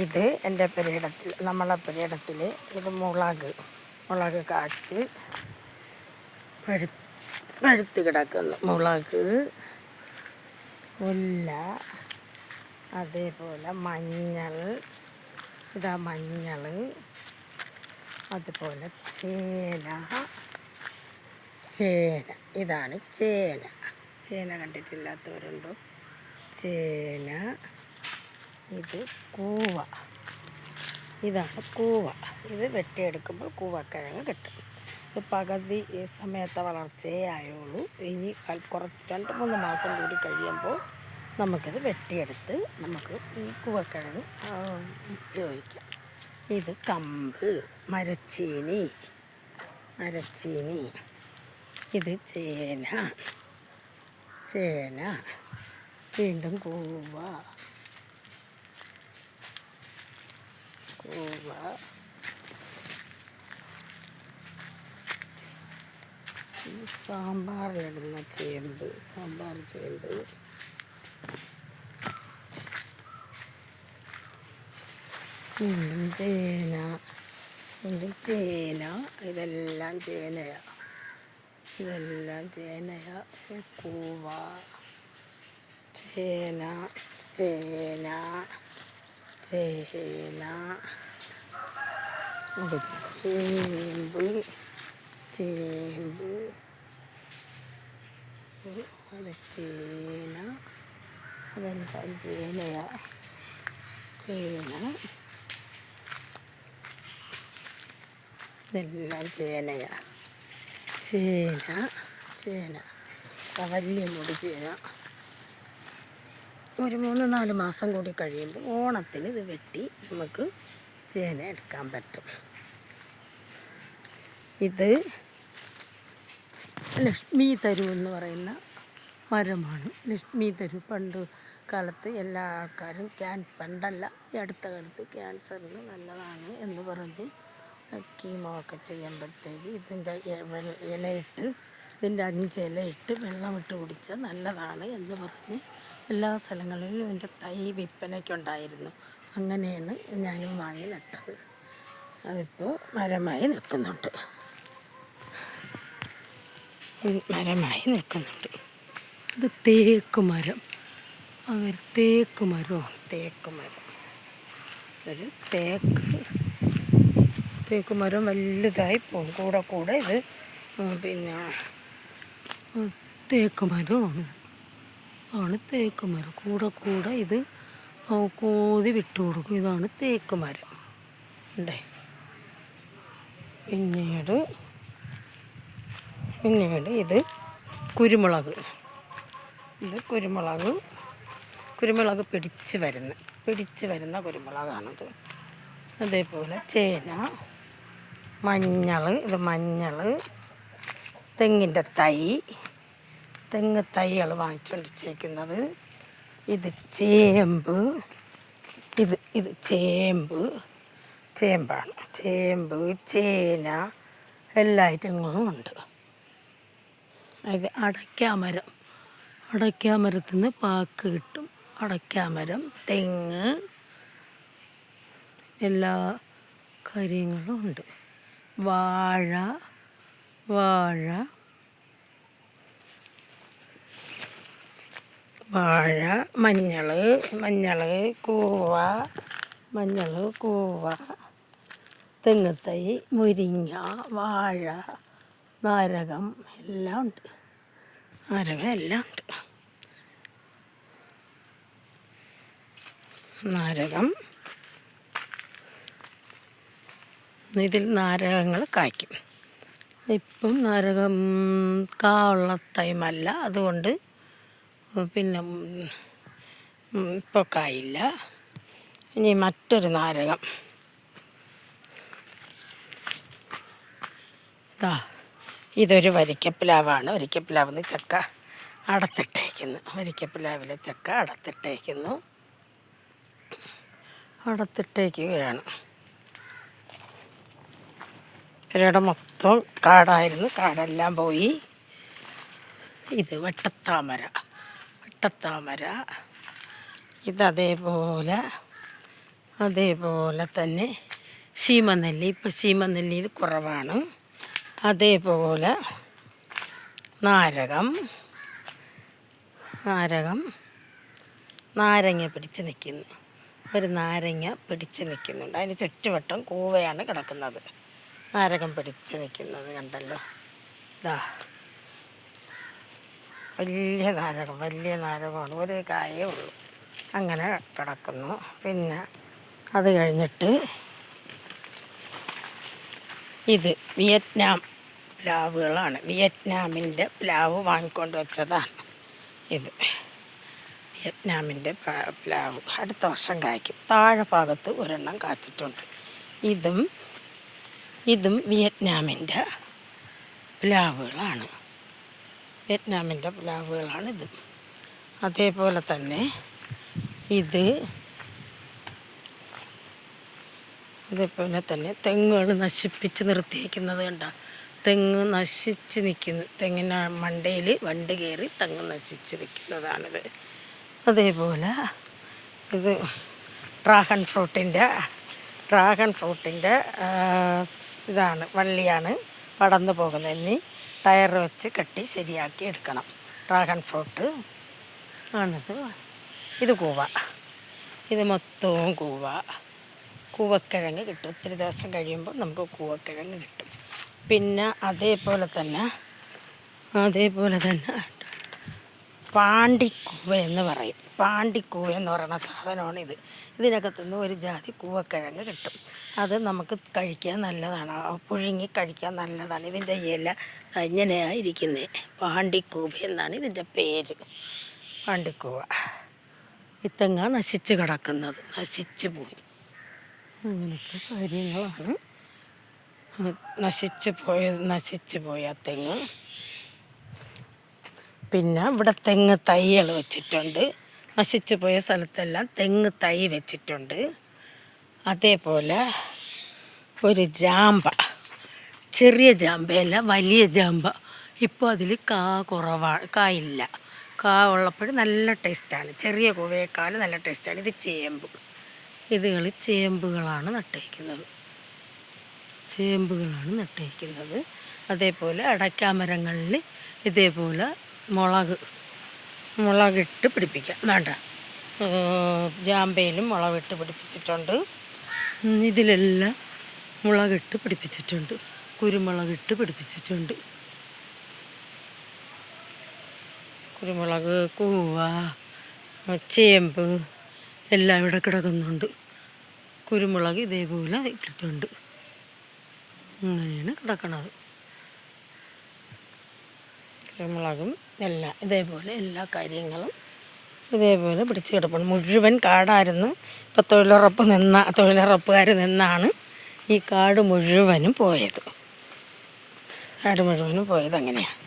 ഇത് എൻ്റെ പുരയിടത്തിൽ, നമ്മളെ പുരയിടത്തിൽ ഇത് മുളക് കാച്ച് പഴുത്ത് കിടക്കുന്നു. മുളക്, മുല്ല, അതേപോലെ മഞ്ഞൾ, ഇതാ മഞ്ഞൾ, അതുപോലെ ചേന, ഇതാണ് ചേന കണ്ടിട്ടില്ലാത്തവരുണ്ടോ? ചേന, ഇത് കൂവ, ഇതാണ് കൂവ. ഇത് വെട്ടിയെടുക്കുമ്പോൾ കൂവക്കിഴങ്ങ് കിട്ടും. ഇത് പകുതി ഈ സമയത്തെ വളർച്ചയേ ആയുള്ളൂ. ഇനി കുറച്ച് 2-3 മാസം കൂടി കഴിയുമ്പോൾ നമുക്കിത് വെട്ടിയെടുത്ത് നമുക്ക് ഈ കൂവക്കിഴങ്ങ് ഉപയോഗിക്കാം. ഇത് കമ്പ്, മരച്ചീനി, ഇത് ചേന, വീണ്ടും കൂവ, സാമ്പാറിലിടുന്ന സാമ്പാർ ചേമ്പ്, ചേന, ഇതെല്ലാം ചേനയാ. കൂവ, ചേന, അത് ചേമ്പ്, അത് ചേന, അതെല്ലാം ചേനയാ. ഇതെല്ലാം ചേന, വലിയ മുടി ചേന. ഒരു 3-4 മാസം കൂടി കഴിയുമ്പോൾ ഓണത്തിന് ഇത് വെട്ടി നമുക്ക് ചേന എടുക്കാൻ പറ്റും. ഇത് ലക്ഷ്മി തരു എന്ന് പറയുന്ന മരമാണ്. ലക്ഷ്മി തരു പണ്ട് കാലത്ത് എല്ലാ ആൾക്കാരും പണ്ടല്ല, ഈ അടുത്ത കാലത്ത് ക്യാൻസറിന് നല്ലതാണ് എന്ന് പറഞ്ഞ് കീമോ ഒക്കെ ചെയ്യുമ്പോഴത്തേക്ക് ഇതിൻ്റെ ഇലയിട്ട്, ഇതിൻ്റെ 5 ഇലയിട്ട് വെള്ളമിട്ട് കുടിച്ചാൽ നല്ലതാണ് എന്ന് പറഞ്ഞ് എല്ലാ സ്ഥലങ്ങളിലും ഇതിൻ്റെ തൈ വിൽപ്പനയ്ക്കുണ്ടായിരുന്നു. അങ്ങനെയാണ് ഞാനും വാങ്ങി നട്ടത്. അതിപ്പോൾ മരമായി നിൽക്കുന്നുണ്ട്. ഇത് തേക്ക് മരം, അതൊരു തേക്ക് മരം. ഒരു തേക്ക് മരം വലുതായി പോകും. കൂടെ ഇത് പിന്നെ തേക്ക് മരമാണ്. തേക്ക് മരം കൂടെ ഇത് കോതി വിട്ടു കൊടുക്കും. ഇതാണ് തേക്ക് മരം. ഉണ്ടേ. പിന്നീട് ഇത് കുരുമുളക്. കുരുമുളക് പിടിച്ച് വരുന്ന കുരുമുളകാണിത്. അതേപോലെ ചേന, മഞ്ഞൾ, തെങ്ങിൻ്റെ തെങ്ങ് തൈകൾ വാങ്ങിച്ചുകൊണ്ട് വെച്ചേക്കുന്നത്. ഇത് ചേമ്പ്, ഇത് ചേമ്പാണ്. ചേന, എല്ലാ ഐറ്റങ്ങളും ഉണ്ട്. ഇത് അടയ്ക്കാമരത്തിൽ നിന്ന് പാക്ക് കിട്ടും. അടയ്ക്കാമരം, തെങ്ങ്, എല്ലാ കാര്യങ്ങളും ഉണ്ട്. വാഴ, മഞ്ഞൾ, കൂവ, തെങ്ങുതൈ, മുരിങ്ങ, വാഴ, നാരകം എല്ലാം ഉണ്ട്. ഇതിൽ നാരകങ്ങൾ കായ്ക്കും. ഇപ്പം നാരകം ഉള്ള ടൈമല്ല, അതുകൊണ്ട് പിന്നെ ഇപ്പോൾ കായില്ല. ഇനി മറ്റൊരു നാരകം, ഇതൊരു വരിക്കപ്പിലാവാണ്. വരിക്കപ്പിലാവിന് ചക്ക അടത്തിട്ടേക്കുന്നു. വരിക്കപ്പിലാവിലെ ചക്ക അടത്തിട്ടേക്കുകയാണ്. ഇവരുടെ മൊത്തം കാടായിരുന്നു, കാടെല്ലാം പോയി. ഇത് വട്ടത്താമര. ഇതതേപോലെ അതേപോലെ തന്നെ ശീമനെല്ലി, ഇപ്പം ശീമനെല്ലിയിൽ കുറവാണ്. അതേപോലെ നാരങ്ങ പിടിച്ച് നിൽക്കുന്നു. ഒരു നാരങ്ങ പിടിച്ച് നിൽക്കുന്നുണ്ട്. അതിന് ചുറ്റുവട്ടം കൂവയാണ് കിടക്കുന്നത്. നാരകം പിടിച്ച് നിൽക്കുന്നത് കണ്ടല്ലോ. ഇതാ വലിയ നാരകമാണ്. ഒരു കായേ ഉള്ളൂ. അങ്ങനെ കിടക്കുന്നു. പിന്നെ അത് കഴിഞ്ഞിട്ട് ഇത് വിയറ്റ്നാം പ്ലാവുകളാണ്. വിയറ്റ്നാമിൻ്റെ പ്ലാവ് വാങ്ങിക്കൊണ്ട് വെച്ചതാണ് ഇത്. വിയറ്റ്നാമിൻ്റെ പ്ലാവ് അടുത്ത വർഷം കായ്ക്കും. താഴെ ഭാഗത്ത് ഒരെണ്ണം കാച്ചിട്ടുണ്ട്. ഇതും വിയറ്റ്നാമിൻ്റെ പ്ലാവുകളാണ്. ഇതും അതേപോലെ തന്നെ തെങ്ങുകൾ നശിപ്പിച്ച് നിർത്തിയിരിക്കുന്നത് കണ്ട. തെങ്ങ് നശിച്ച് നിൽക്കുന്നു. തെങ്ങിന് മണ്ടയിൽ വണ്ട് കയറി തെങ്ങ് നശിച്ച് നിൽക്കുന്നതാണിത്. അതേപോലെ ഇത് ഡ്രാഗൺ ഫ്രൂട്ടിൻ്റെ ഇതാണ്, വള്ളിയാണ് പടർന്നു പോകുന്നത്. ഇനി ടയർ വെച്ച് കെട്ടി ശരിയാക്കി എടുക്കണം. ഡ്രാഗൺ ഫ്രൂട്ട് ആണിത്. ഇത് കൂവ. ഇത് മൊത്തവും കൂവക്കിഴങ്ങ് കിട്ടും. ഒത്തിരി ദിവസം കഴിയുമ്പോൾ നമുക്ക് കൂവക്കിഴങ്ങ് കിട്ടും. പിന്നെ അതേപോലെ തന്നെ പാണ്ടിക്കൂവ എന്ന് പറയും. പാണ്ടിക്കൂവ എന്ന് പറയുന്ന സാധനമാണിത്. ഇതിനകത്തുനിന്ന് ഒരു ജാതി കൂവക്കിഴങ്ങ് കിട്ടും. അത് നമുക്ക് കഴിക്കാൻ നല്ലതാണ്, പുഴുങ്ങി കഴിക്കാൻ നല്ലതാണ്. ഇതിൻ്റെ ഇല ഇങ്ങനെയാണ് ഇരിക്കുന്നത്. പാണ്ടിക്കൂവ എന്നാണ് ഇതിൻ്റെ പേര്. പാണ്ടിക്കൂവ. ഈ തെങ്ങ നശിച്ച് കിടക്കുന്നത്, നശിച്ചു പോയി. അങ്ങനത്തെ കാര്യങ്ങളാണ്. നശിച്ചു പോയ തെങ്ങ്. പിന്നെ ഇവിടെ തെങ്ങ് തൈകൾ വെച്ചിട്ടുണ്ട്. നശിച്ചു പോയ സ്ഥലത്തെല്ലാം തെങ്ങ് തൈ വെച്ചിട്ടുണ്ട്. അതേപോലെ ഒരു ജാമ്പ, ചെറിയ ജാമ്പയല്ല, വലിയ ജാമ്പ. ഇപ്പോൾ അതിൽ കായില്ല. ഉള്ളപ്പോൾ നല്ല ടേസ്റ്റാണ്. ചെറിയ കൂവയേക്കാൾ നല്ല ടേസ്റ്റാണ്. ഇത് ചേമ്പുകളാണ് നട്ടേക്കുന്നത്. അതേപോലെ അടയ്ക്കാമരങ്ങളിൽ ഇതേപോലെ മുളകിട്ട് പിടിപ്പിക്കാം. വേണ്ട, ജാമ്പയിലും മുളകിട്ട് പിടിപ്പിച്ചിട്ടുണ്ട്. ഇതിലെല്ലാം മുളകിട്ട് പിടിപ്പിച്ചിട്ടുണ്ട്. കുരുമുളകിട്ട് പിടിപ്പിച്ചിട്ടുണ്ട്. കുരുമുളക്, കൂവ, ചേമ്പ് എല്ലാം ഇവിടെ കിടക്കുന്നുണ്ട്. കുരുമുളക് ഇതേപോലെ ഇട്ടിട്ടുണ്ട്. അങ്ങനെയാണ് കിടക്കണത്. കുരുമുളകും എല്ലാം ഇതേപോലെ എല്ലാ കാര്യങ്ങളും ഇതേപോലെ പിടിച്ച് കിടപ്പുണ്ട്. മുഴുവൻ കാടായിരുന്നു. ഇപ്പോൾ തൊഴിലുറപ്പുകാർ നിന്നാണ് ഈ കാട് മുഴുവനും പോയത്. അങ്ങനെയാണ്.